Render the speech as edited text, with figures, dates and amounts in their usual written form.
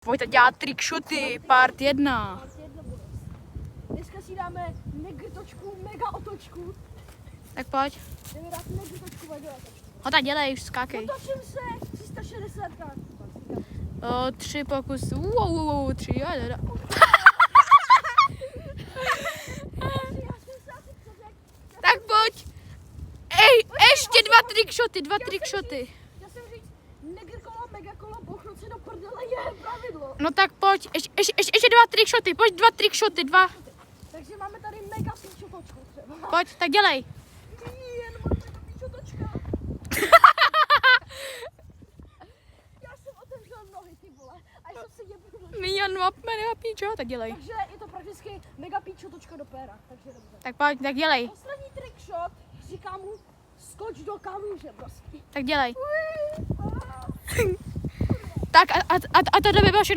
Pojďte dělat trickshoty, part 1. Dneska si dáme negrtočku, mega otočku. Tak pojď. Jdeme dát negrtočku, mega otočku. No tak dělej, už skákej. Otočím se 360 krát. 3 pokusy. 3, já. Tak pojď. Ej, ještě 2 trickshoty. Já jsem říct, negr kolo, mega kolo, bouchnout se do prdele je pravidlo. No tak pojď, ještě 2 trickshoty, pojď 2 trickshoty, 2. Takže máme tady mega slčotočku třeba. Pojď, tak dělej. Jen máme mega píčotočka. Já jsem otevřel nohy, ty vole. A já jsem si jebnul. Mian mega píčo, tak dělej. Takže je to prakticky mega píčotočka do péra. Takže dobře. Tak pojď, tak dělej. Poslední trickshot, říkám mu, skoč do kaluže prostě. Tak dělej. Tak a to by bylo všechno.